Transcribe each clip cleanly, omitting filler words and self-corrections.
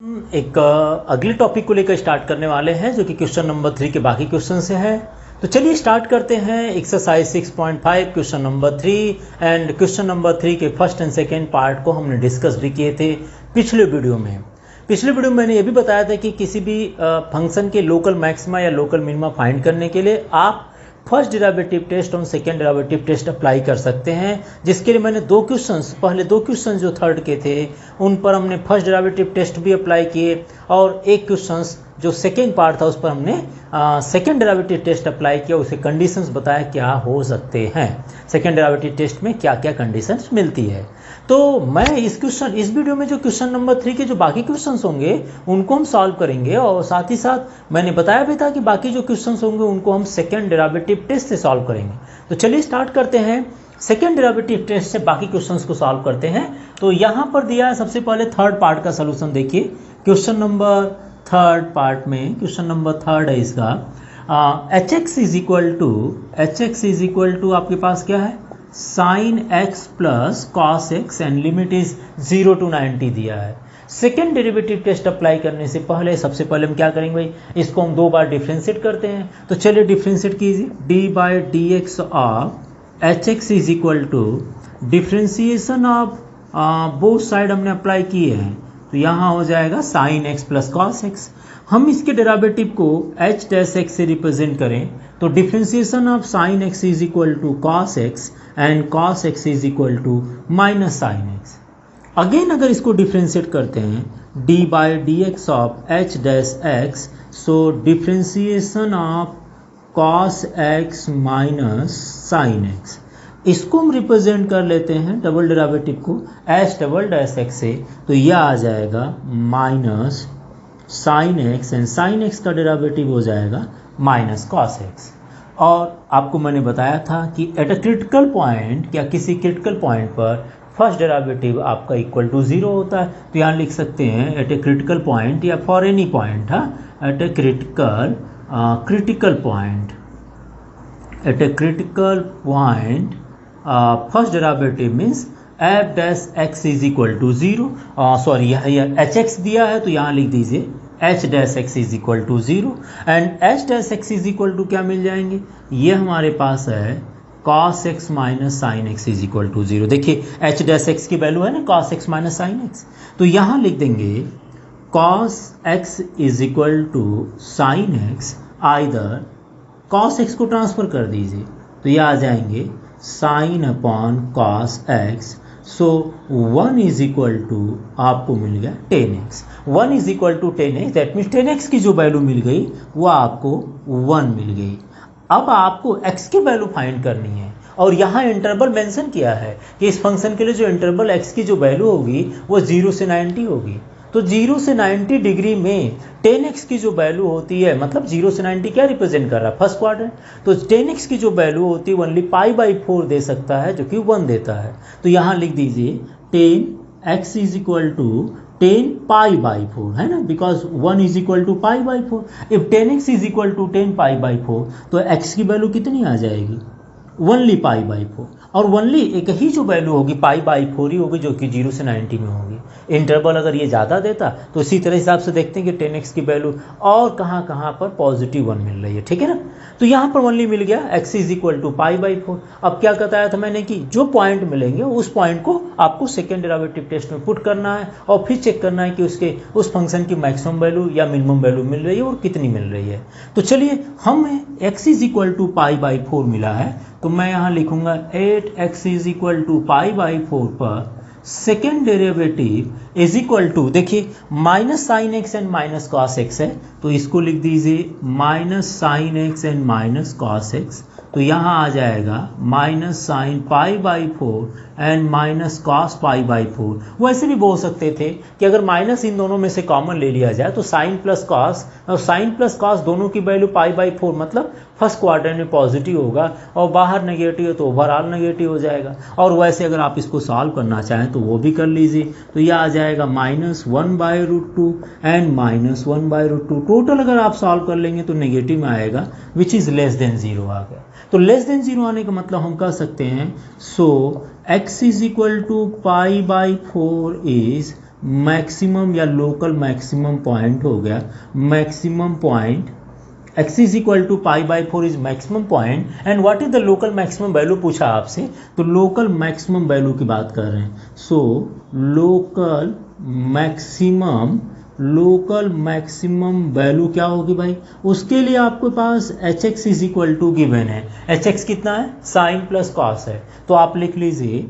एक अगले टॉपिक को लेकर स्टार्ट करने वाले हैं जो कि क्वेश्चन नंबर 3 के बाकी क्वेश्चन से है। तो चलिए स्टार्ट करते हैं exercise 6.5 question number 3 and question number 3 के फर्स्ट एंड सेकेंड पार्ट को हमने डिस्कस भी किए थे पिछले वीडियो में। पिछले वीडियो में मैंने ये भी बताया था कि किसी भी फंक्शन के लोकल मैक्सिमा या लोकल मिनिमा फाइंड करने के लिए आप फर्स्ट डेरिवेटिव टेस्ट और सेकेंड डेरिवेटिव टेस्ट अप्लाई कर सकते हैं, जिसके लिए मैंने पहले दो क्वेश्चन जो थर्ड के थे उन पर हमने फर्स्ट डेरिवेटिव टेस्ट भी अप्लाई किए और एक क्वेश्चन जो सेकेंड पार्ट था उस पर हमने सेकेंड डेरिवेटिव टेस्ट अप्लाई किया, उसे कंडीशंस बताया क्या हो सकते हैं, सेकेंड डेरिवेटिव टेस्ट में क्या क्या कंडीशंस मिलती है। तो मैं इस वीडियो में जो क्वेश्चन नंबर 3 के जो बाकी क्वेश्चंस होंगे उनको हम सॉल्व करेंगे और साथ ही साथ मैंने बताया भी था कि बाकी जो क्वेश्चंस होंगे उनको हम सेकेंड डेरिवेटिव टेस्ट से सॉल्व करेंगे। तो चलिए स्टार्ट करते हैं, सेकेंड डेरिवेटिव टेस्ट से बाकी क्वेश्चंस को सॉल्व करते हैं। तो यहाँ पर दिया है सबसे पहले थर्ड पार्ट का सोल्यूशन। देखिए क्वेश्चन नंबर थर्ड पार्ट में क्वेश्चन नंबर थर्ड है इसका H x is equal to आपके पास क्या है sine X plus cos x and limit is 0 to 90 दिया है। सेकेंड डेरिवेटिव टेस्ट अप्लाई करने से पहले सबसे पहले हम क्या करेंगे भाई, इसको हम दो बार डिफ्रेंशिएट करते हैं। तो चलिए डिफ्रेंशिएट कीजिए, D by D x of H x is equal to differentiation of both side हमने अप्लाई किए हैं, तो यहाँ हो जाएगा sine X plus cos X. हम इसके डेरिवेटिव को एच डैश एक्स से रिप्रेजेंट करें तो differentiation of sine x is equal to cos x and cos x is equal to minus sine x. Again अगर इसको डिफ्रेंशिएट करते हैं D by D x of H dash x, so differentiation of cos x minus sine x, इसको हम represent कर लेते हैं double derivative को एच डबल डैश एक्स से, तो यह आ जाएगा minus sine x and sine x का डेरिवेटिव हो जाएगा माइनस कॉस एक्स। और आपको मैंने बताया था कि एट अ क्रिटिकल पॉइंट या किसी क्रिटिकल पॉइंट पर फर्स्ट डेरिवेटिव आपका इक्वल टू 0 होता है, तो यहाँ लिख सकते हैं एट ए क्रिटिकल पॉइंट या for any point, at a critical point first derivative means f dash x is equal to 0, sorry यह एच एक्स दिया है तो यहाँ लिख दीजिए h dash x is equal to 0 and h dash x is equal to क्या मिल जाएंगे, ये हमारे पास है cos x minus sine x is equal to 0। देखिए एच डैश एक्स की वैल्यू है ना cos x minus sine x, तो यहाँ लिख देंगे cos x is equal to sine x, either cos x को ट्रांसफर कर दीजिए तो ये आ जाएंगे sine upon cos x, so 1 is equal to आपको मिल गया 10x, 1 is equal to 10x, that means 10x की जो वैल्यू मिल गई वो आपको 1 मिल गई। अब आपको x की वैल्यू फाइंड करनी है और यहाँ इंटरवल मेंशन किया है कि इस फंक्शन के लिए जो इंटरवल x की जो वैल्यू होगी वो 0 से 90 होगी। तो 0 से 90 डिग्री में 10x की जो वैल्यू होती है, मतलब 0 से 90 क्या रिप्रेजेंट कर रहा है फर्स्ट क्वाड्रेंट, तो 10x की जो वैल्यू होती है ओनली पाई बाई 4 दे सकता है जो कि 1 देता है। तो यहाँ लिख दीजिए 10x is equal to 10 pi by 4, है ना, because 1 is equal to pi by 4। If 10x is equal to 10 pi by 4 तो x की वैल्यू कितनी आ जाएगी, ओनली पाई बाई 4, और ओनली एक ही जो वैल्यू होगी पाई बाई 4 ही होगी जो कि 0 से 90 में होगी। इंटरवल अगर ये ज़्यादा देता तो इसी तरह हिसाब से देखते हैं कि 10x की वैल्यू और कहाँ पर पॉजिटिव 1 मिल रही है, ठीक है ना। तो यहाँ पर ओनली मिल गया x is equal to pi by 4। अब क्या बताया था मैंने कि जो पॉइंट मिलेंगे उस पॉइंट को आपको सेकेंड डेरिवेटिव टेस्ट में पुट करना है और फिर चेक करना है कि उस फंक्शन की मैक्सिमम वैल्यू या मिनिमम वैल्यू मिल रही है और कितनी मिल रही है। तो चलिए हमें x is equal to pi by 4 मिला है, तो मैं यहाँ लिखूंगा 8x is equal to pi by 4 पर second derivative is equal to, देखिए minus sine x and minus cos x है तो इसको लिख दीजिए minus sine x and minus cos x, तो यहाँ आ जाएगा minus sine pi by 4 and minus cos pi by 4। वैसे भी बोल सकते थे कि अगर माइनस इन दोनों में से कॉमन ले लिया जाए तो साइन प्लस कॉस, और साइन प्लस कॉस दोनों की वैल्यू पाई बाई 4, मतलब फर्स्ट क्वाड्रेंट में पॉजिटिव होगा और बाहर नेगेटिव है तो ओवरऑल नेगेटिव हो जाएगा। और वैसे अगर आप इसको सॉल्व करना चाहें तो वो भी कर लीजिए, तो यह आ जाएगा माइनस 1/√2 एंड माइनस 1/√2। टोटल अगर आप सॉल्व कर लेंगे तो नेगेटिव में आएगा विच इज़ लेस देन 0 आ गया। तो लेस देन 0 आने का मतलब हम कह सकते हैं so x is equal to pi by 4 is maximum या लोकल मैक्सिमम पॉइंट हो गया, maximum point x is equal to pi by 4 is maximum point and what is the local maximum value पूछा आपसे, तो लोकल मैक्सिमम वैल्यू की बात कर रहे हैं। सो लोकल मैक्सिमम वैल्यू क्या होगी भाई, उसके लिए आपके पास H x is equal to given है। एच एक्स कितना है, साइन प्लस कॉस है, तो आप लिख लीजिए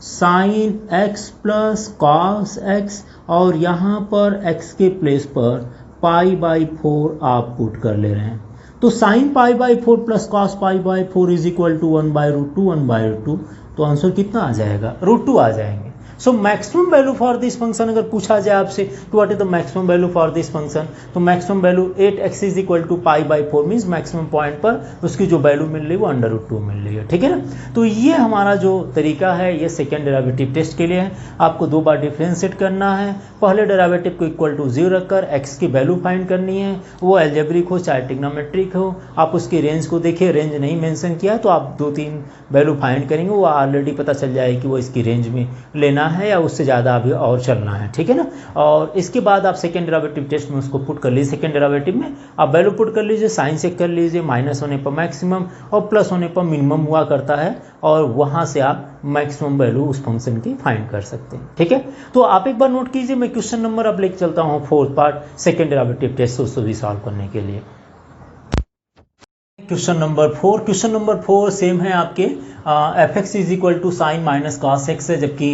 sign X plus cos x और यहाँ पर एक्स के प्लेस पर पाई बाई 4 आप पुट कर ले रहे हैं। तो sine pi by 4 plus cos pi by 4 is equal to 1/√2 1/√2, तो आंसर कितना आ जाएगा, √2 आ जाएंगे। So maximum value for this function अगर पूछा जाए आपसे तो what is the maximum value for this function, तो maximum value 8x is equal to pi by 4 means maximum point पर उसकी जो वैल्यू मिल रही है वो √2 मिल रही है, ठीक है ना। तो ये हमारा जो तरीका है ये सेकेंड डेरिवेटिव टेस्ट के लिए है। आपको 2 बार डिफ्रेंशिएट करना है, पहले डेरिवेटिव को इक्वल टू 0 रखकर x की वैल्यू फाइंड करनी है, वो एल्जेब्रिक हो चाहे ट्रिग्नोमेट्रिक हो। आप उसकी रेंज को देखिए, रेंज नहीं मेंशन किया है तो आप 2-3 वैल्यू फाइंड करेंगे, वो ऑलरेडी पता चल जाएगा कि वो इसकी रेंज में लेना है या उससे ज़्यादा अभी और चलना है, ठीक है ना। और इसके बाद आप सेकेंड डेरिवेटिव टेस्ट में उसको पुट कर लीजिए, सेकेंड डेरिवेटिव में आप वैल्यू पुट कर लीजिए, साइन चेक कर लीजिए, माइनस होने पर मैक्सिमम और प्लस होने पर मिनिमम हुआ करता है, और वहाँ से आप मैक्सिमम वैल्यू उस फंक्शन की फाइंड कर सकते हैं, ठीक है। तो आप एक बार नोट कीजिए, मैं क्वेश्चन नंबर अब लेके चलता हूँ 4th part second derivative test उसको भी सॉल्व करने के लिए। क्वेश्चन नंबर 4 सेम है आपके, f x is equal to sine minus cos x है, जबकि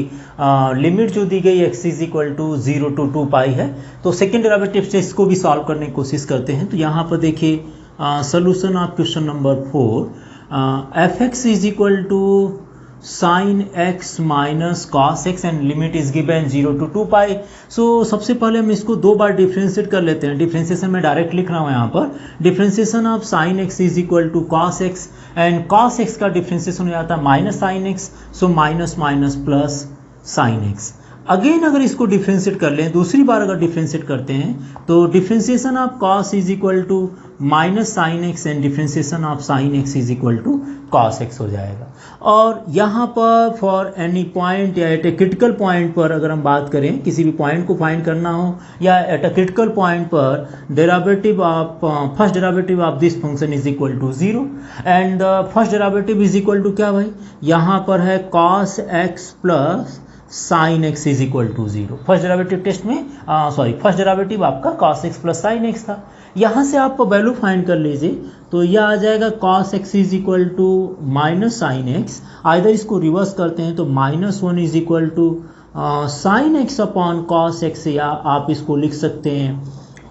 लिमिट जो दी गई x is equal to 0 to 2 pi है। तो सेकेंड डेरिवेटिव टेस्ट को भी सॉल्व करने की कोशिश करते हैं। तो यहाँ पर देखिए solution of question number 4, f x is equal to sine x minus cos x and limit is given 0 to 2 pi. So सबसे पहले हम इसको 2 बार डिफ्रेंशिएट कर लेते हैं। डिफ्रेंशिएशन में डायरेक्ट लिख रहा हूँ यहाँ पर, differentiation of sine x is equal to cos x and cos x का डिफ्रेंशिएशन हो जाता है minus sine x, so minus minus plus sine x. Again अगर इसको डिफ्रेंशिएट कर लें, दूसरी बार अगर डिफ्रेंशिएट करते हैं तो differentiation of cos is equal to minus sine x and differentiation of sine x is equal to cos x हो जाएगा। और यहाँ पर फॉर एनी पॉइंट या एट ए क्रिटिकल पॉइंट पर अगर हम बात करें, किसी भी पॉइंट को फाइंड करना हो या एट अ क्रिटिकल पॉइंट पर derivative of first derivative of this function is equal to 0 and first derivative is equal to क्या भाई, यहाँ पर है cos x plus sine x is equal to 0। First derivative test में first derivative आपका cos x plus sine x था। यहाँ से आप वैल्यू फाइंड कर लीजिए, तो यह आ जाएगा cos x is equal to minus sine x. Either इसको रिवर्स करते हैं तो -1 is equal to sine x upon cos x, या आप इसको लिख सकते हैं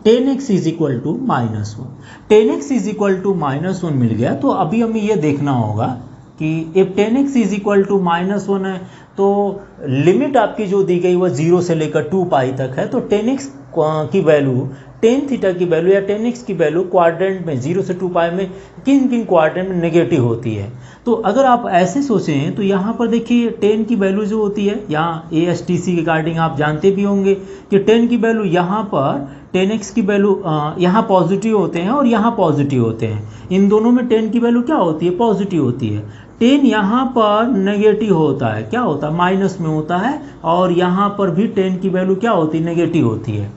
tan x is equal to -1। tan x is equal to -1 मिल गया। तो अभी हमें ये देखना होगा कि if tan x is equal to -1 है तो लिमिट आपकी जो दी गई वो 0 से लेकर 2 पाई तक है। तो tan x की वैल्यू, tan थीटा की वैल्यू या tan x की वैल्यू क्वाड्रेंट में 0 से 2 पाई में किन किन क्वाड्रेंट में नेगेटिव होती है। तो अगर आप ऐसे सोचें तो यहाँ पर देखिए tan की वैल्यू जो होती है, यहाँ ASTC रिगार्डिंग आप जानते भी होंगे कि tan की वैल्यू यहाँ पर tan x की वैल्यू यहाँ पॉजिटिव होते हैं और यहाँ पॉजिटिव होते हैं। इन दोनों में tan की वैल्यू क्या होती है, पॉजिटिव होती है। tan यहाँ पर नेगेटिव होता है, क्या होता है, माइनस में होता है, और यहाँ पर भी tan की वैल्यू क्या होती है, नेगेटिव होती है,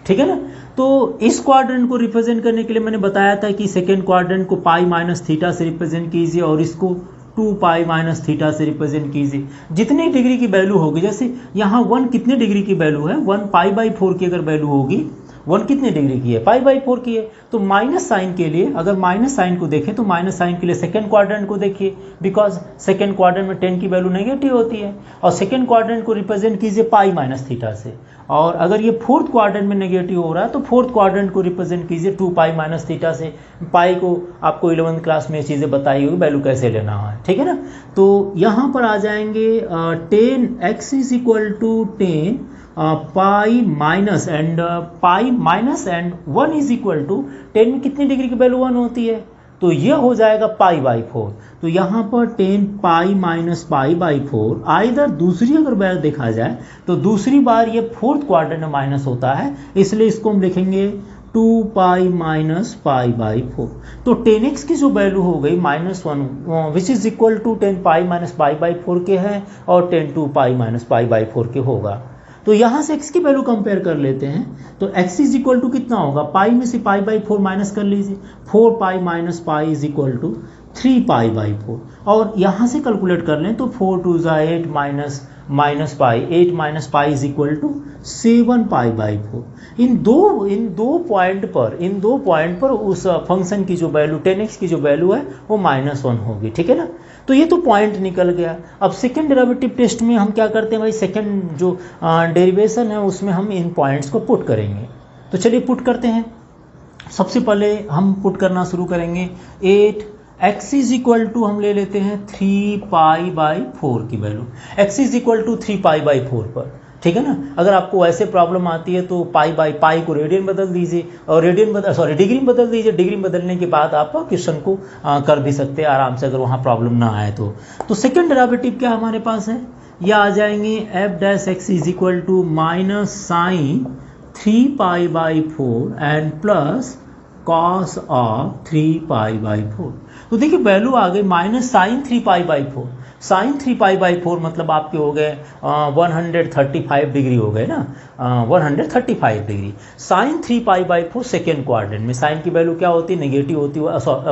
ठीक है ना। तो इस क्वाड्रेंट को रिप्रेजेंट करने के लिए मैंने बताया था कि सेकेंड क्वाड्रेंट को पाई माइनस थीटा से रिप्रेजेंट कीजिए और इसको 2 पाई माइनस थीटा से रिप्रेजेंट कीजिए। जितनी डिग्री की वैल्यू होगी, जैसे यहाँ 1 कितने डिग्री की वैल्यू है, 1 पाई बाई 4 की अगर वैल्यू होगी, 1 कितने डिग्री की है, पाई बाई 4 की है। तो माइनस साइन के लिए, अगर माइनस साइन को देखें तो माइनस साइन के लिए सेकेंड क्वाड्रेंट को देखिए, बिकॉज सेकेंड क्वाड्रेंट में tan की वैल्यू नेगेटिव होती है, और सेकेंड क्वाड्रेंट को रिप्रेजेंट कीजिए पाई माइनस थीटा से। और अगर ये फोर्थ क्वाड्रेंट में नेगेटिव हो रहा है तो फोर्थ क्वाड्रेंट को रिप्रेजेंट कीजिए 2 पाई माइनस थीटा से। पाई को आपको 11th क्लास में ये चीज़ें बताई होगी वैल्यू कैसे लेना है, ठीक है ना। तो यहाँ पर आ जाएंगे tan x is equal to tan pi minus and 1 is equal to tan में कितनी डिग्री की वैल्यू 1 होती है, तो ये हो जाएगा पाई बाई 4। तो यहाँ पर tan pi minus pi by 4, either दूसरी अगर वैल्यू देखा जाए तो दूसरी बार ये फोर्थ क्वाड्रेंट में माइनस होता है, इसलिए इसको हम लिखेंगे 2 पाई माइनस पाई बाई 4। तो tan x की जो वैल्यू हो गई -1 which is equal to tan pi minus pi by 4 के है, और tan 2 pi minus pi by 4 के होगा। तो यहाँ से x की वैल्यू कंपेयर कर लेते हैं। तो x इज इक्वल टू कितना होगा, पाई में से पाई बाई 4 माइनस कर लीजिए, 4 pi minus pi is equal to 3 pi by 4। और यहाँ से कैलकुलेट कर लें तो 4 2 ज़ा 8 minus pi, 8 minus pi is equal to 7 pi by 4। इन दो पॉइंट पर उस फंक्शन की जो वैल्यू 10x की जो वैल्यू है वो -1 होगी, ठीक है ना। तो ये तो पॉइंट निकल गया। अब सेकेंड डेरिवेटिव टेस्ट में हम क्या करते हैं भाई, सेकेंड जो डेरिवेशन है उसमें हम इन पॉइंट्स को पुट करेंगे। तो चलिए पुट करते हैं। सबसे पहले हम पुट करना शुरू करेंगे 8x इज इक्वल टू हम ले लेते हैं 3 पाई बाई 4 की value, x is equal to 3 pi by 4 पर, ठीक है ना। अगर आपको ऐसे प्रॉब्लम आती है तो पाई बाई पाई को रेडियन बदल दीजिए और डिग्री में बदल दीजिए। डिग्री में बदलने के बाद आप क्वेश्चन को कर भी सकते हैं आराम से, अगर वहाँ प्रॉब्लम ना आए तो सेकेंड डेरिवेटिव क्या हमारे पास है, ये आ जाएंगे f dash x is equal to minus sine 3 pi by 4 and plus cos of 3 pi by 4। तो देखिए वैल्यू आ गई minus sine 3 pi by 4। Sine 3 pi by 4 मतलब आपके हो गए 135 डिग्री हो गए ना, 135 degree. Sine 3 pi by 4 second quadrant में, साइन की वैल्यू क्या होती है, नेगेटिव होती है,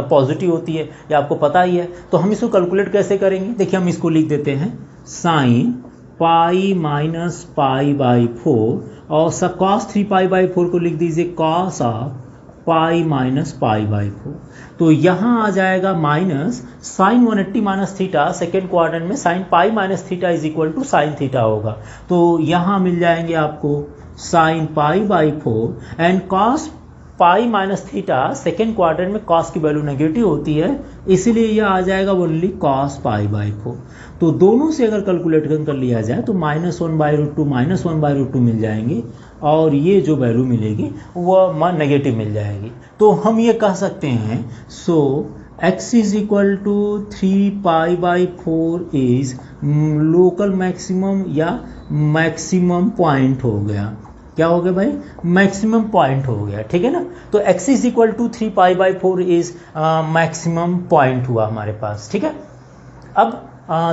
पॉजिटिव होती है, ये आपको पता ही है। तो हम इसको कैलकुलेट कैसे करेंगे, देखिए हम इसको लिख देते हैं sign pi minus pi by 4 और कॉस 3 पाई बाई 4 को लिख दीजिए cos of pi minus pi by 4। तो यहाँ आ जाएगा minus sine 180 minus theta, second quadrant में sine pi minus theta is equal to sine theta होगा। तो यहाँ मिल जाएंगे आपको sine pi by 4 and cos pi minus theta, second quadrant में कॉस की वैल्यू नेगेटिव होती है, इसीलिए यह आ जाएगा ओनली कॉस पाई बाई 4। तो दोनों से अगर कैलकुलेशन कर लिया जाए तो -1/√2 -1/√2 मिल जाएंगे और ये जो वैल्यू मिलेगी वह नेगेटिव मिल जाएगी। तो हम ये कह सकते हैं so x is equal to 3 pi by 4 is local maximum या मैक्सिमम पॉइंट हो गया। क्या हो गया भाई, मैक्सिमम पॉइंट हो गया, ठीक है ना। तो x is equal to 3 pi by 4 is maximum point हुआ हमारे पास, ठीक है। अब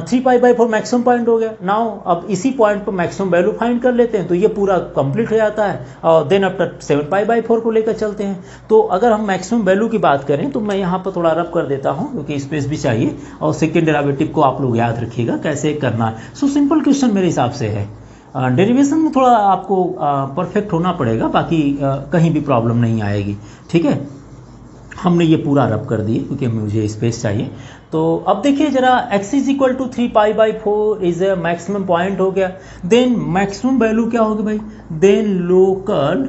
3 पाई बाई 4 मैक्सिमम पॉइंट हो गया। नाउ अब इसी पॉइंट पर मैक्सिमम वैल्यू फाइंड कर लेते हैं, तो ये पूरा कंप्लीट हो जाता है और देन आफ्टर 7 पाई बाई 4 को लेकर चलते हैं। तो अगर हम मैक्सिमम वैल्यू की बात करें तो मैं यहाँ पर थोड़ा रब कर देता हूँ क्योंकि स्पेस भी चाहिए, और सेकेंड डेरिवेटिव को आप लोग याद रखिएगा कैसे करना है। सो सिंपल क्वेश्चन मेरे हिसाब से है, डेरिवेशन में थोड़ा आपको परफेक्ट होना पड़ेगा, बाकी कहीं भी प्रॉब्लम नहीं आएगी, ठीक है। हमने ये पूरा रब कर दिए क्योंकि मुझे स्पेस चाहिए। तो अब देखिए जरा x is equal to 3 pi by 4 is a maximum point हो गया। देन मैक्सिमम वैल्यू क्या होगी भाई, देन लोकल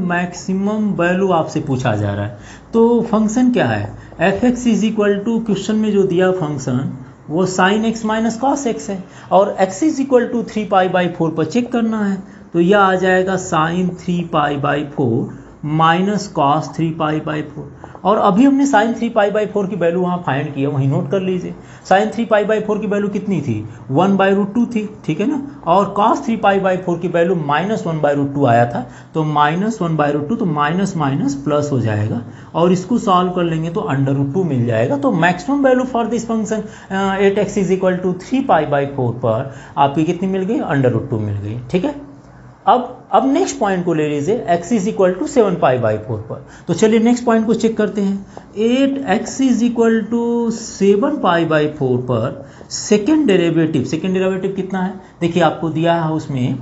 मैक्सिमम वैल्यू आपसे पूछा जा रहा है। तो फंक्शन क्या है, f x is equal to question में जो दिया फंक्शन वो sine x minus cos x है और x is equal to 3 pi by 4 पर चेक करना है। तो यह आ जाएगा sine 3 pi by 4 minus cos 3 pi by 4। और अभी हमने साइन 3 पाई बाई 4 की वैल्यू वहाँ फाइंड की है, वहीं नोट कर लीजिए। साइन 3 पाई बाई 4 की वैल्यू कितनी थी, 1/√2 थी, ठीक है ना। और कॉस 3 पाई बाई 4 की वैल्यू -1/√2 आया था, तो -1/√2 तो माइनस माइनस प्लस हो जाएगा और इसको सॉल्व कर लेंगे तो √2 मिल जाएगा। तो maximum value for this function 8x is equal to 3 pi by 4 पर आपकी कितनी मिल गई, √2 मिल गई, ठीक है। अब नेक्स्ट पॉइंट को ले लीजिए, x is equal to 7 pi by 4 पर। तो चलिए नेक्स्ट पॉइंट को चेक करते हैं। 8x is equal to 7 pi by 4 पर सेकेंड डेरिवेटिव कितना है, देखिए आपको दिया है उसमें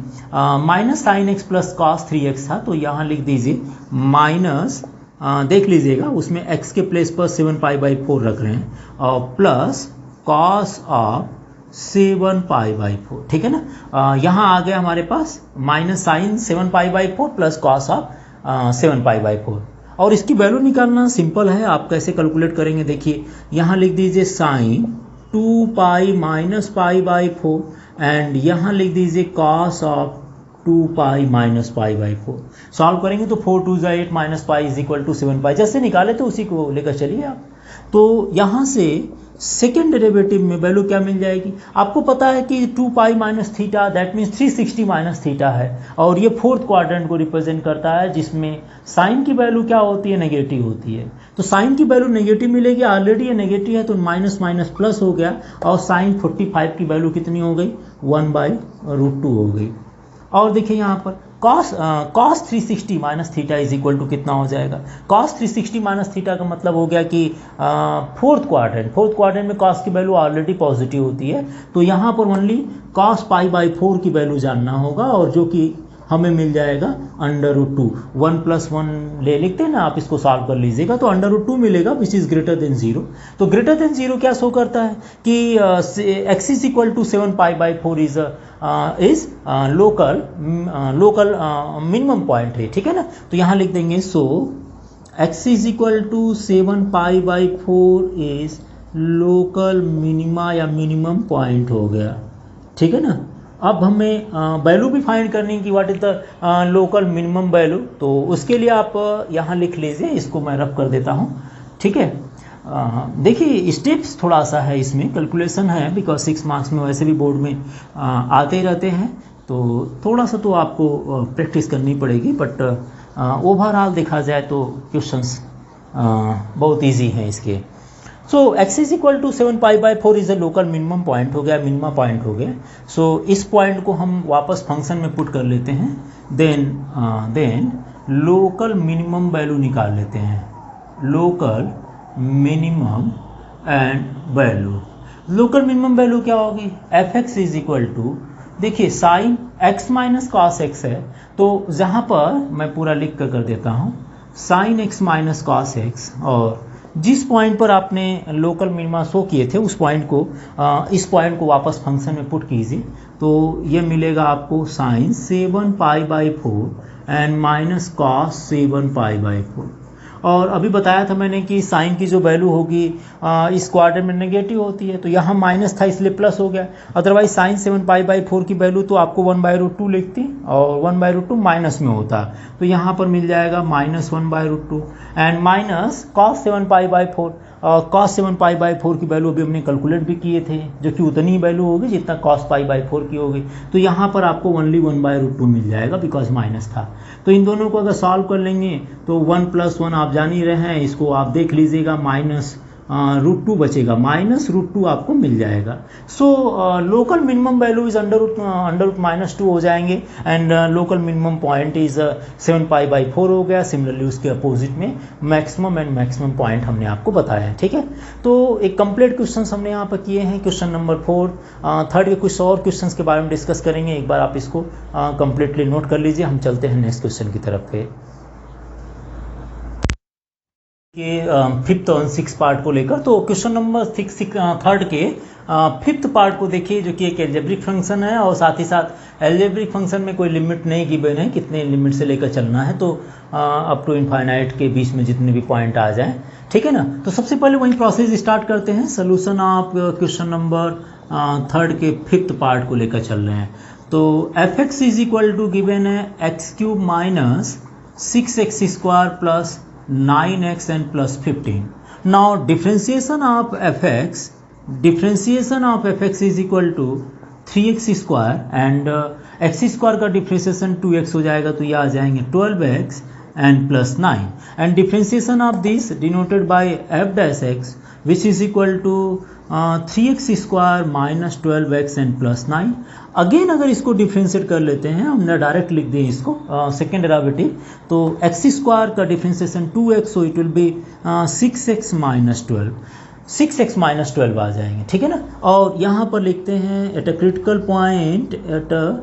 minus sine X plus cos 3x था, तो यहाँ लिख दीजिए माइनस, देख लीजिएगा उसमें x के प्लेस पर 7 पाई बाई 4 रख रहे हैं और plus cos of 7 pi by 4, ठीक है ना। यहाँ आ गया हमारे पास minus sine 7 pi by 4 plus cos of 7 pi by 4। और इसकी वैल्यू निकालना सिंपल है, आप कैसे कैलकुलेट करेंगे, देखिए यहाँ लिख दीजिए sine 2 pi minus pi by 4 and यहाँ लिख दीजिए cos of 2 pi minus pi by 4। Solve करेंगे तो 4 2 8 minus pi is equal to 7 pi, जैसे निकाले तो उसी को लेकर चलिए आप। तो यहाँ से सेकेंड डेरिवेटिव में वैल्यू क्या मिल जाएगी, आपको पता है कि 2 pi minus theta that means 360 minus theta है, और ये फोर्थ क्वाड्रेंट को रिप्रेजेंट करता है जिसमें साइन की वैल्यू क्या होती है, नेगेटिव होती है। तो साइन की वैल्यू नेगेटिव मिलेगी, ऑलरेडी ये नेगेटिव है तो माइनस माइनस प्लस हो गया, और साइन 45 की वैल्यू कितनी हो गई, 1/√2 हो गई। और देखिए यहाँ पर cos 360 minus theta is equal to कितना हो जाएगा, cos 360 माइनस थीटा का मतलब हो गया कि फोर्थ क्वाड्रेंट में cos की वैल्यू ऑलरेडी पॉजिटिव होती है, तो यहाँ पर ओनली cos π/4 की वैल्यू जानना होगा, और जो कि हमें मिल जाएगा √2, 1 + 1 लिखते हैं ना, आप इसको सॉल्व कर लीजिएगा तो √2 मिलेगा विच इज़ ग्रेटर देन 0। तो ग्रेटर देन 0 क्या शो करता है कि x is equal to 7 π/4 is local minimum point है, ठीक है ना। तो यहाँ लिख देंगे so x is equal to 7 π/4 is local minima या मिनिमम पॉइंट हो गया, ठीक है ना। अब हमें वैल्यू भी फाइंड करनी कि what is the local minimum value, तो उसके लिए आप यहाँ लिख लीजिए, इसको मैं रब कर देता हूँ, ठीक है। देखिए स्टेप्स थोड़ा सा है इसमें, कैलकुलेशन है, बिकॉज 6 मार्क्स में वैसे भी बोर्ड में आते रहते हैं, तो थोड़ा सा तो आपको प्रैक्टिस करनी पड़ेगी, बट ओवरऑल देखा जाए तो क्वेश्चंस बहुत इजी हैं इसके। So x is equal to 7 π/4 is a local minimum point हो गया, मिनिमा पॉइंट हो गया। सो इस पॉइंट को हम वापस फंक्शन में पुट कर लेते हैं, देन लोकल मिनिमम वैल्यू निकाल लेते हैं, local minimum and value. Local minimum value क्या होगी, fx इज इक्वल टू, देखिए sine x minus cos x है, तो जहाँ पर मैं पूरा लिख कर देता हूँ sine x minus cos x, और जिस पॉइंट पर आपने लोकल मिनिमा शो किए थे उस पॉइंट को इस पॉइंट को वापस फंक्शन में पुट कीजिए, तो ये मिलेगा आपको साइन 7 π/4 एंड माइनस कॉस 7 π/4। और अभी बताया था मैंने कि साइन की जो वैल्यू होगी इस क्वाड्रेंट में नेगेटिव होती है, तो यहाँ माइनस था इसलिए प्लस हो गया, अदरवाइज साइन 7 π/4 की वैल्यू तो आपको 1/√2 लिखती, और 1/√2 माइनस में होता, तो यहाँ पर मिल जाएगा माइनस 1/√2 एंड माइनस cos 7 π/4, और cos 7 π/4 की वैल्यू अभी हमने कैलकुलेट भी किए थे, जो कि उतनी वैल्यू होगी जितना cos π/4 की होगी, तो यहाँ पर आपको ओनली 1/√2 मिल जाएगा बिकॉज माइनस था। तो इन दोनों को अगर सॉल्व कर लेंगे तो 1 + 1 आप जान ही रहे हैं, इसको आप देख लीजिएगा, माइनस √2 बचेगा, माइनस √2 आपको मिल जाएगा। So local minimum value is अंडर-√-2 हो जाएंगे, and local minimum point is 7 π/4 हो गया। सिमिलरली उसके अपोजिट में मैक्सिमम एंड मैक्सिमम पॉइंट हमने आपको बताया है, ठीक है। तो एक कंप्लीट क्वेश्चन हमने यहाँ पर किए हैं, क्वेश्चन नंबर 4। थर्ड के कुछ और क्वेश्चन के बारे में डिस्कस करेंगे, एक बार आप इसको कंप्लीटली नोट कर लीजिए। हम चलते हैं नेक्स्ट क्वेश्चन की तरफ पे, के फिफ्थ और 6 पार्ट को लेकर। तो क्वेश्चन नंबर 3 के फिफ्थ पार्ट को देखिए, जो कि एक एल्जेब्रिक फंक्शन है, और साथ ही साथ एल्जेब्रिक फंक्शन में कोई लिमिट नहीं गिवन है, कितने लिमिट से लेकर चलना है, तो अप टू इनफाइनाइट के बीच में जितने भी पॉइंट आ जाएं, ठीक है ना। तो सबसे पहले वही प्रोसेस स्टार्ट करते हैं, सोल्यूशन आप क्वेश्चन नंबर 3 के फिफ्थ पार्ट को लेकर चल रहे हैं। तो fx is equal to given है x³ minus 6x² plus 9x and plus 15. Now differentiation of fx is equal to 3x square and x square का डिफ्रेंसिएशन 2x हो जाएगा, तो ये आ जाएंगे 12x and plus 9, and differentiation of this denoted by f dash x which is equal to 3x square minus 12x and plus 9। Again अगर इसको differentiate कर लेते हैं, हमने डायरेक्ट लिख दिए इसको सेकेंड डेरिवेटिव, तो x स्क्वायर का differentiation 2x, so it will B 6x minus 12, 6x minus 12 आ जाएंगे, ठीक है ना। और यहाँ पर लिखते हैं eight a critical point, eight a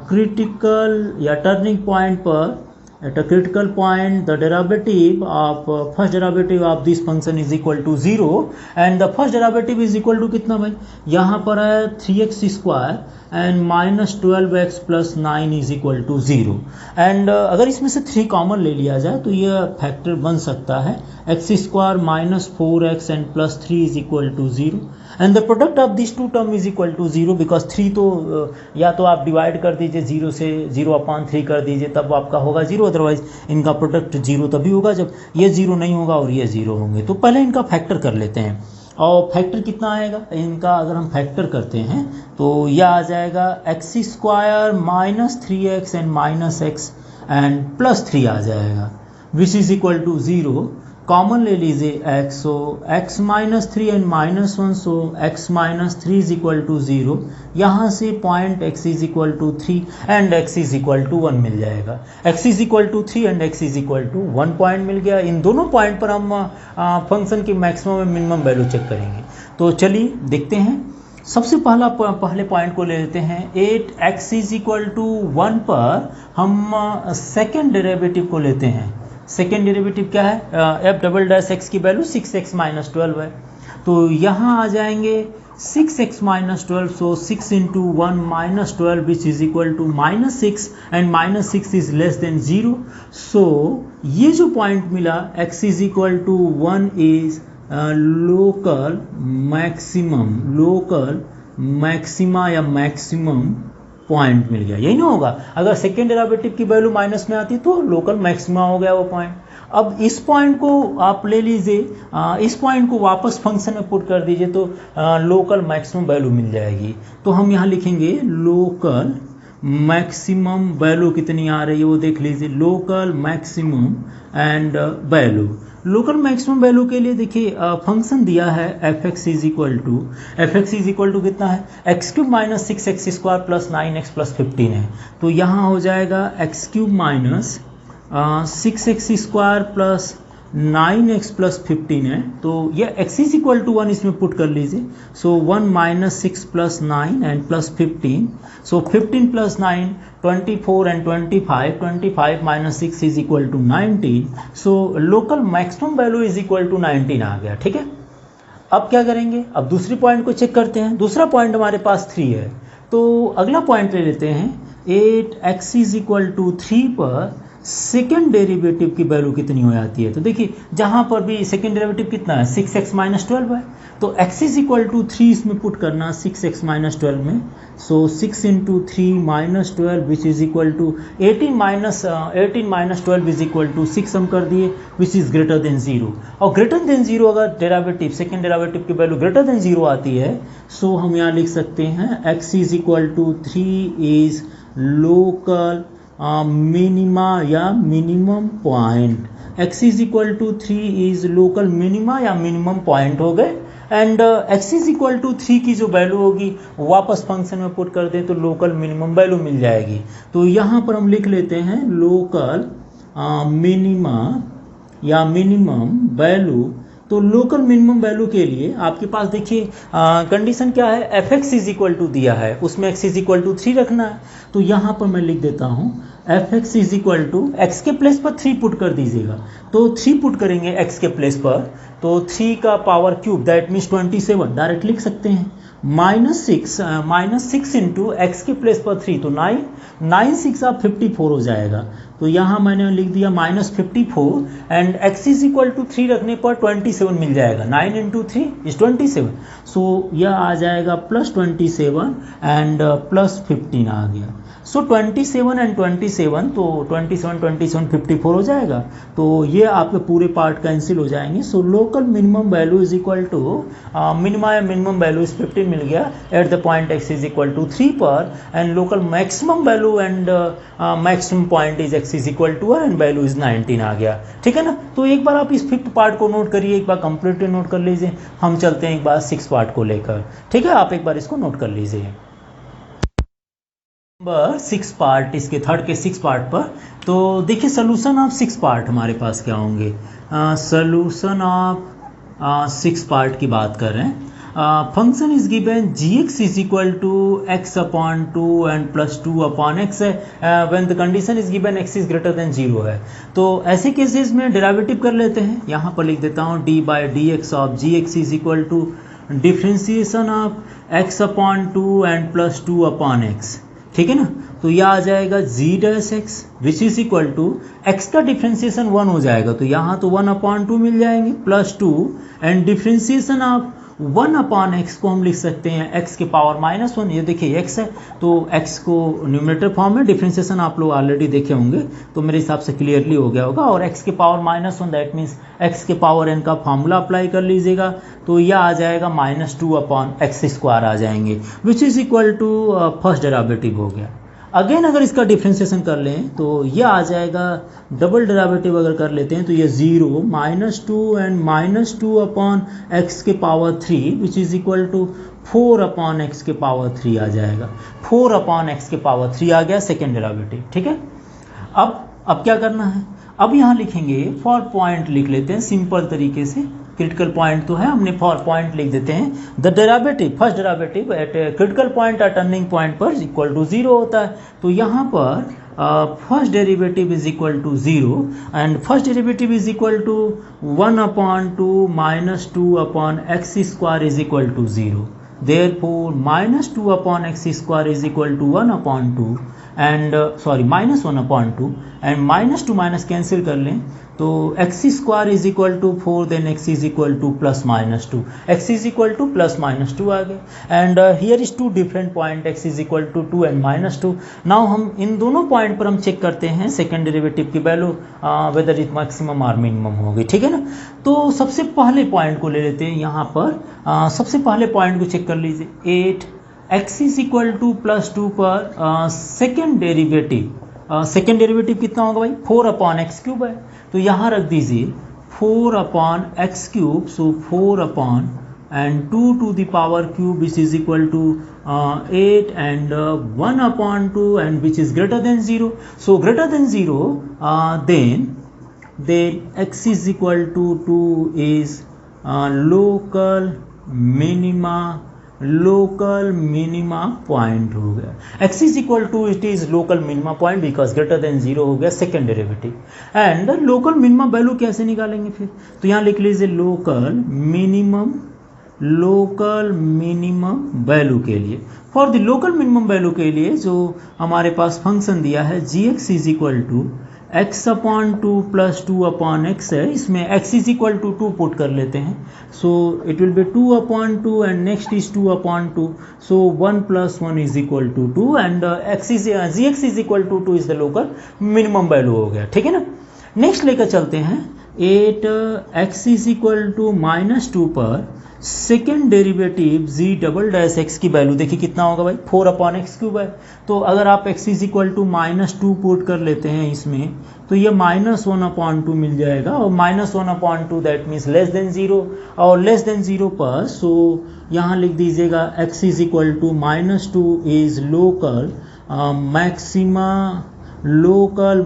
critical या टर्निंग पॉइंट पर, at a critical point the derivative of first derivative of this function is equal to 0, and the first derivative is equal to कितना भाई, यहाँ पर है 3x square and minus 12x plus 9 is equal to 0, and अगर इसमें से 3 common ले लिया जाए तो यह फैक्टर बन सकता है x square minus 4x and plus 3 is equal to 0, and the product of these two term is equal to 0 because 3 तो या तो आप डिवाइड कर दीजिए 0 से, 0/3 कर दीजिए, तब आपका होगा 0, अदरवाइज इनका प्रोडक्ट 0 तभी होगा जब ये 0 नहीं होगा और ये 0 होंगे। तो पहले इनका फैक्टर कर लेते हैं, और फैक्टर कितना आएगा इनका, अगर हम फैक्टर करते हैं तो यह आ जाएगा x square minus 3x and minus x and plus 3 आ जाएगा, which is equal to 0। Common ले लीजिए x, so x minus 3 and minus 1, so x minus 3 is equal to 0। यहाँ से point x is equal to 3 and x is equal to 1 मिल जाएगा। x is equal to 3 and x is equal to 1 point मिल गया। इन दोनों point पर हम function की मैक्सिमम और मिनिमम वैल्यू चेक करेंगे। तो चलिए देखते हैं। सबसे पहले पॉइंट को ले लेते हैं। 8x इज इक्वल टू 1 पर हम सेकेंड डेरिवेटिव को लेते हैं। सेकेंड डेरिवेटिव क्या है, एफ डबल डैश एक्स की वैल्यू 6x माइनस 12 है, तो यहाँ आ जाएंगे 6x minus 12, so 6 into 1 minus 12 which is equal to minus 6 and minus 6 is less than 0। So ये जो पॉइंट मिला x is equal to 1 is local maxima या मैक्सिमम पॉइंट मिल गया। यही ना होगा, अगर सेकेंड डेरिवेटिव की वैल्यू माइनस में आती तो लोकल मैक्सिमा हो गया वो पॉइंट। अब इस पॉइंट को आप ले लीजिए, इस पॉइंट को वापस फंक्शन में पुट कर दीजिए तो लोकल मैक्सिमम वैल्यू मिल जाएगी। तो हम यहाँ लिखेंगे लोकल मैक्सिमम वैल्यू कितनी आ रही है वो देख लीजिए, local maximum and value. Local maximum value के लिए देखिए फंक्शन दिया है f x is equal to कितना है, x cube minus 6x square plus 9x plus 15 है। तो यहाँ हो जाएगा x cube minus 6x square plus 9x plus 15 है। तो यह x इज इक्वल टू 1 इसमें पुट कर लीजिए। So 1 minus 6 plus 9 and plus 15, so 15 plus 9 24 and 25 minus 6 is equal to 19। So local maximum value is equal to 19 आ गया। ठीक है, अब क्या करेंगे, अब दूसरी पॉइंट को चेक करते हैं। दूसरा पॉइंट हमारे पास 3 है, तो अगला पॉइंट ले लेते हैं। 8x इज इक्वल टू 3 पर सेकेंड डेरिवेटिव की वैल्यू कितनी हो जाती है। तो देखिए जहाँ पर भी सेकेंड डेरिवेटिव कितना है 6x माइनस 12 है, तो x इज इक्वल टू 3 इसमें पुट करना 6x माइनस 12 में। So 6 into 3 minus 12 which is equal to 18 minus 12 is equal to 6 हम कर दिए, विच इज ग्रेटर देन 0। और ग्रेटर देन 0 अगर डेरिवेटिव सेकेंड डेरिवेटिव की वैल्यू ग्रेटर देन 0 आती है, सो हम यहाँ लिख सकते हैं x is equal to 3 is local minima या minimum point. x is equal to 3 is local minima या मिनिमम पॉइंट हो गए। And x is equal to 3 की जो वैल्यू होगी वापस फंक्शन में पुट कर दें तो लोकल मिनिमम वैल्यू मिल जाएगी। तो यहाँ पर हम लिख लेते हैं लोकल मिनिमा या मिनिमम वैल्यू। तो लोकल मिनिमम वैल्यू के लिए आपके पास देखिए कंडीशन क्या है, f x is equal to दिया है, उसमें x इज इक्वल टू 3 रखना है। तो यहाँ पर मैं लिख देता हूँ f x is equal to x के प्लेस पर 3 पुट कर दीजिएगा। तो 3 पुट करेंगे x के प्लेस पर, तो 3 का power cube that means 27 direct लिख सकते हैं। माइनस 6 इंटू एक्स के प्लेस पर 3, तो 9 6 आप 54 हो जाएगा। तो यहाँ मैंने लिख दिया minus 54 and x is equal to 3 रखने पर 27 मिल जाएगा। 9 इंटू 3 इज 27। सो यह आ जाएगा प्लस 27 एंड प्लस 15 आ गया। सो 27 एंड 27, तो 27 54 हो जाएगा। तो ये आपके पूरे पार्ट कैंसिल हो जाएंगे। So local minimum value is equal to minima या मिनिमम वैल्यू इज 15 मिल गया at the point x is equal to 3 पर, and local maximum value and maximum point is x is equal to and value is 19 आ गया। ठीक है ना। तो एक बार आप इस 5th पार्ट को नोट करिए, एक बार कंप्लीटली नोट कर लीजिए। हम चलते हैं एक बार 6th पार्ट को लेकर। ठीक है, आप एक बार इसको नोट कर लीजिए। नंबर 6 पार्ट, इसके थर्ड के 6 पार्ट पर। तो देखिए सोल्यूशन ऑफ 6 पार्ट हमारे पास क्या होंगे। सोल्यूशन ऑफ 6 पार्ट की बात कर रहे हैं। Function is given gx is equal to x upon 2 and plus 2 upon x है when the condition is given x is greater than 0 है। तो ऐसे केसेस में डेरिवेटिव कर लेते हैं। यहाँ पर लिख देता हूँ d by D x of gx is equal to differentiation of x upon 2 and plus 2 upon x। ठीक है ना। तो यह आ जाएगा g dash x which is equal to x का डिफ्रेंसिएशन 1 हो जाएगा, तो यहाँ तो 1 अपॉन 2 मिल जाएंगे plus 2 and differentiation of 1 upon x को हम लिख सकते हैं एक्स के पावर -1। ये देखिए एक्स है तो एक्स को न्यूमरेटर फॉर्म में डिफ्रेंसिएशन आप लोग ऑलरेडी देखे होंगे तो मेरे हिसाब से क्लियरली हो गया होगा। और एक्स के पावर -1 दैट मीन्स एक्स के पावर n का फॉर्मूला अप्लाई कर लीजिएगा तो यह आ जाएगा -2 अपॉन एक्स स्क्वायर आ जाएंगे which is equal to first derivative हो गया। अगेन अगर इसका डिफ्रेंसिएशन कर लें तो यह आ जाएगा, डबल डेरिवेटिव अगर कर लेते हैं तो ये 0 -2 एंड -2 अपॉन एक्स के power 3 which is equal to 4 upon x के पावर 3 आ जाएगा। 4 अपॉन एक्स के पावर 3 आ गया सेकेंड डेरिवेटिव। ठीक है, अब क्या करना है, अब यहाँ लिखेंगे फॉर पॉइंट लिख लेते हैं सिंपल तरीके से। क्रिटिकल पॉइंट तो है, हमने फॉर पॉइंट लिख देते हैं। The derivative first derivative at critical point और टर्निंग पॉइंट पर इक्वल टू 0 होता है। तो यहाँ पर first derivative is equal to 0 and first derivative is equal to 1 upon 2 -2 upon x square is equal to 0। Therefore -2 upon x square is equal to 1 upon 2 and -1 upon 2 and -2 minus cancel कर लें तो x square is equal to 4 then x is equal to +-2 x is equal to +-2 आ गया and here is two different point x is equal to 2 and -2। Now हम इन दोनों point पर हम चेक करते हैं सेकेंड डेरिवेटिव की वैल्यू वेदर इट मैक्सिमम और मिनिमम होगी। ठीक है ना, तो सबसे पहले पॉइंट को ले लेते हैं। यहाँ पर सबसे पहले पॉइंट को चेक कर लीजिए 8 x इज इक्वल टू +2 पर सेकेंड डेरिवेटिव कितना होगा भाई 4 अपॉन एक्स क्यूब है तो यहाँ रख दीजिए 4 upon x cube. So 4 upon and 2 to the power cube which is equal to 8 and 1 upon 2 and which is greater than 0. So greater than 0 then x is equal to 2 is local minima point हो गया। x is equal to it is local minima point because greater than 0 हो गया second derivative. And local minima value कैसे निकालेंगे फिर, तो यहाँ लिख लीजिए लोकल मिनिमम वैल्यू के लिए। For the local minimum value के लिए जो हमारे पास फंक्शन दिया है gx is equal to x upon 2 +2 upon x है, इसमें x is equal to 2 put कर लेते हैं। So it will be 2 upon 2 and next is 2 upon 2 so 1 + 1 is equal to 2 and gx is equal to 2 is the local minimum value हो गया। ठीक है ना, नेक्स्ट लेकर चलते हैं 8 x इज इक्वल टू -2 पर second derivative g double dash x की वैल्यू देखिए कितना होगा भाई 4 अपॉन एक्स क्यूब है। तो अगर आप x is equal to -2 put कर लेते हैं इसमें तो ये -1 अपॉन 2 मिल जाएगा और -1 upon 2 that means less than 0 और लेस देन 0 पर सो यहाँ लिख दीजिएगा x is equal to -2 is local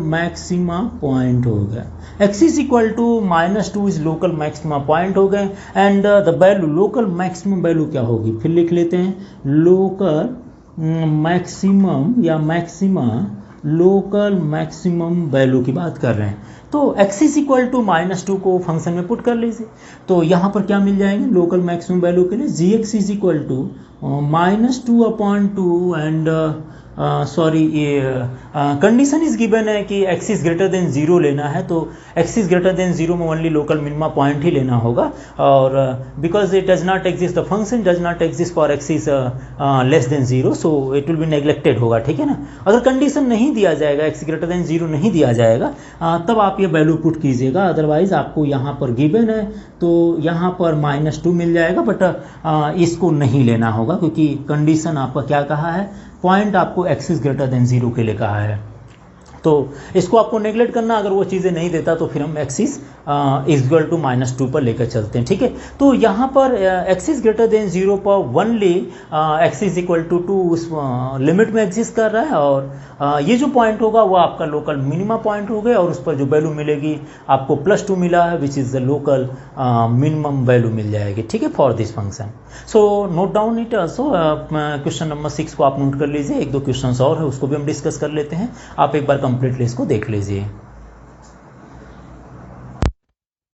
maxima point हो गया। x is equal to -2 is local maxima point हो गए and the value local maximum value क्या होगी फिर लिख लेते हैं लोकल मैक्सिमम या लोकल मैक्सिमम वैल्यू की बात कर रहे हैं। तो x इज इक्वल टू -2 को फंक्शन में पुट कर लीजिए तो यहाँ पर क्या मिल जाएंगे लोकल मैक्सिमम वैल्यू के लिए gx is equal to -2 upon 2 and condition is given है कि x इज ग्रेटर देन 0 लेना है तो x इज ग्रेटर देन 0 में ओनली लोकल मिनिमा पॉइंट ही लेना होगा और because it does not exist the function does not exist for x is less than 0 so it will B neglected होगा। ठीक है ना, अगर कंडीशन नहीं दिया जाएगा x ग्रेटर देन 0 नहीं दिया जाएगा तब आप ये वैल्यू पुट कीजिएगा, अदरवाइज आपको यहाँ पर गिवन है तो यहाँ पर -2 मिल जाएगा बट इसको नहीं लेना होगा क्योंकि कंडीशन आपका क्या कहा है पॉइंट आपको x इज ग्रेटर देन 0 के लिए कहा है तो इसको आपको नेगलेक्ट करना, अगर वो चीज़ें नहीं देता तो फिर हम x इज इक्वल टू -2 पर लेकर चलते हैं। ठीक है, तो यहाँ पर x इज ग्रेटर देन 0 पर only x is equal to 2 उस लिमिट में एग्जिस्ट कर रहा है और ये जो पॉइंट होगा वो आपका लोकल मिनिमा पॉइंट हो गया और उस पर जो वैल्यू मिलेगी आपको +2 मिला है which is the local minimum value मिल जाएगी। ठीक है, for this function. So note down it also, question number 6 को आप नोट कर लीजिए, 1-2 क्वेश्चन और है उसको भी हम डिस्कस कर लेते हैं, आप एक बार कंप्लीटली इसको देख लीजिए।